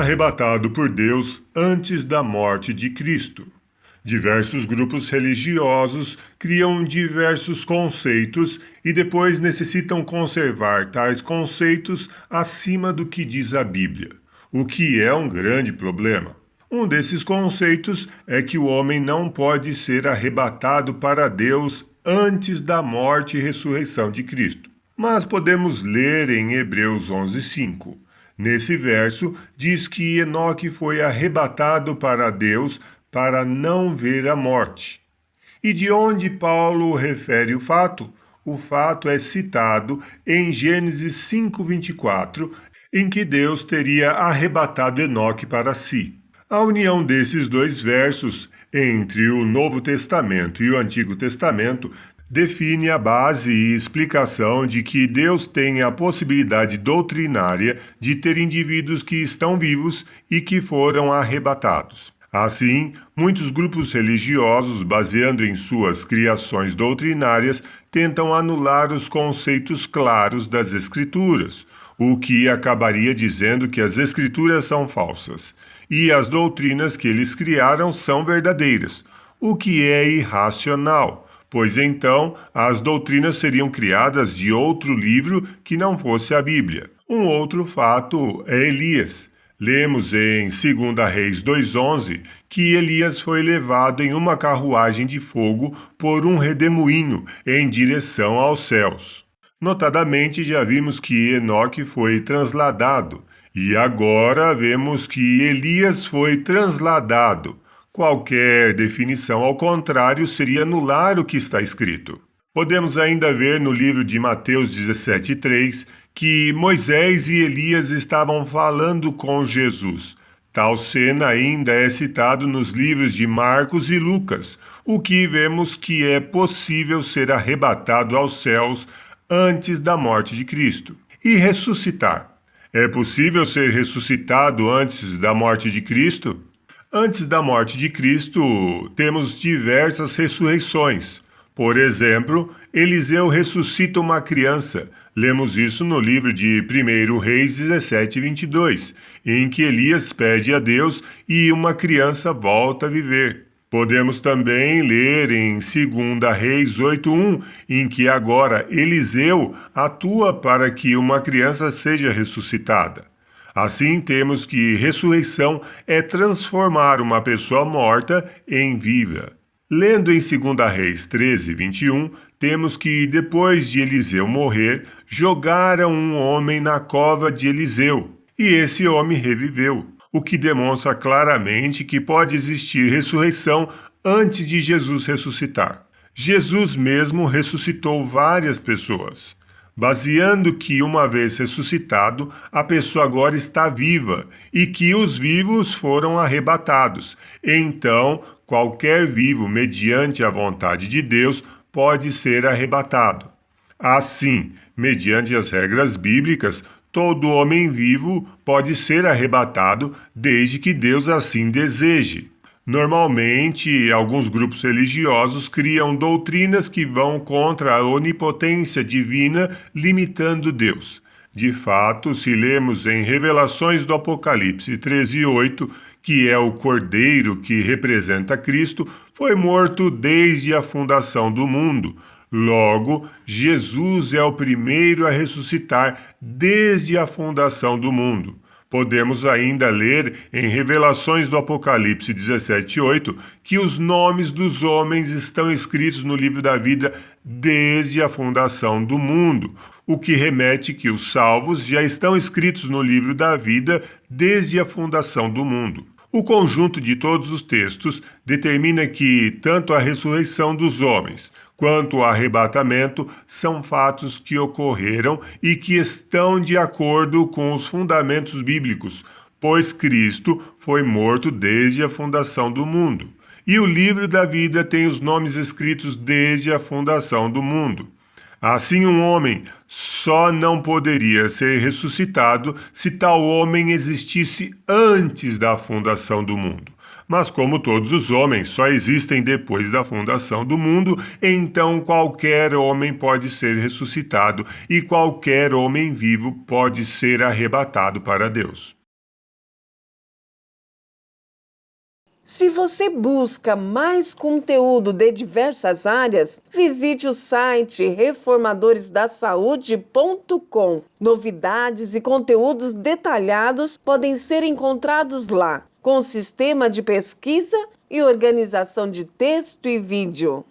arrebatado por Deus antes da morte de Cristo. Diversos grupos religiosos criam diversos conceitos e depois necessitam conservar tais conceitos acima do que diz a Bíblia, o que é um grande problema. Um desses conceitos é que o homem não pode ser arrebatado para Deus antes da morte e ressurreição de Cristo. Mas podemos ler em Hebreus 11:5. Nesse verso, diz que Enoque foi arrebatado para Deus para não ver a morte. E de onde Paulo refere o fato? O fato é citado em Gênesis 5:24, em que Deus teria arrebatado Enoque para si. A união desses dois versos, entre o Novo Testamento e o Antigo Testamento, define a base e explicação de que Deus tem a possibilidade doutrinária de ter indivíduos que estão vivos e que foram arrebatados. Assim, muitos grupos religiosos, baseando em suas criações doutrinárias, tentam anular os conceitos claros das Escrituras, o que acabaria dizendo que as Escrituras são falsas e as doutrinas que eles criaram são verdadeiras, o que é irracional, pois então as doutrinas seriam criadas de outro livro que não fosse a Bíblia. Um outro fato é Elias. Lemos em 2 Reis 2:11 que Elias foi levado em uma carruagem de fogo por um redemoinho em direção aos céus. Notadamente, já vimos que Enoque foi transladado, e agora vemos que Elias foi transladado. Qualquer definição ao contrário seria anular o que está escrito. Podemos ainda ver no livro de Mateus 17:3 que Moisés e Elias estavam falando com Jesus. Tal cena ainda é citado nos livros de Marcos e Lucas, o que vemos que é possível ser arrebatado aos céus antes da morte de Cristo. E ressuscitar. É possível ser ressuscitado antes da morte de Cristo? Antes da morte de Cristo, temos diversas ressurreições. Por exemplo, Eliseu ressuscita uma criança. Lemos isso no livro de 1 Reis 17:22, em que Elias pede a Deus e uma criança volta a viver. Podemos também ler em 2 Reis 8:1, em que agora Eliseu atua para que uma criança seja ressuscitada. Assim, temos que ressurreição é transformar uma pessoa morta em viva. Lendo em 2 Reis 13:21, temos que depois de Eliseu morrer, jogaram um homem na cova de Eliseu, e esse homem reviveu, o que demonstra claramente que pode existir ressurreição antes de Jesus ressuscitar. Jesus mesmo ressuscitou várias pessoas, baseando que uma vez ressuscitado, a pessoa agora está viva e que os vivos foram arrebatados. Então, qualquer vivo, mediante a vontade de Deus, pode ser arrebatado. Assim, mediante as regras bíblicas, todo homem vivo pode ser arrebatado desde que Deus assim deseje. Normalmente, alguns grupos religiosos criam doutrinas que vão contra a onipotência divina, limitando Deus. De fato, se lemos em Revelações do Apocalipse 13:8, que é o Cordeiro que representa Cristo, foi morto desde a fundação do mundo. Logo, Jesus é o primeiro a ressuscitar desde a fundação do mundo. Podemos ainda ler em Revelações do Apocalipse 17:8 que os nomes dos homens estão escritos no livro da vida desde a fundação do mundo, o que remete que os salvos já estão escritos no livro da vida desde a fundação do mundo. O conjunto de todos os textos determina que tanto a ressurreição dos homens quanto o arrebatamento são fatos que ocorreram e que estão de acordo com os fundamentos bíblicos, pois Cristo foi morto desde a fundação do mundo. E o livro da vida tem os nomes escritos desde a fundação do mundo. Assim, um homem só não poderia ser ressuscitado se tal homem existisse antes da fundação do mundo. Mas como todos os homens só existem depois da fundação do mundo, então qualquer homem pode ser ressuscitado e qualquer homem vivo pode ser arrebatado para Deus. Se você busca mais conteúdo de diversas áreas, visite o site reformadoresdasaude.com. Novidades e conteúdos detalhados podem ser encontrados lá, com sistema de pesquisa e organização de texto e vídeo.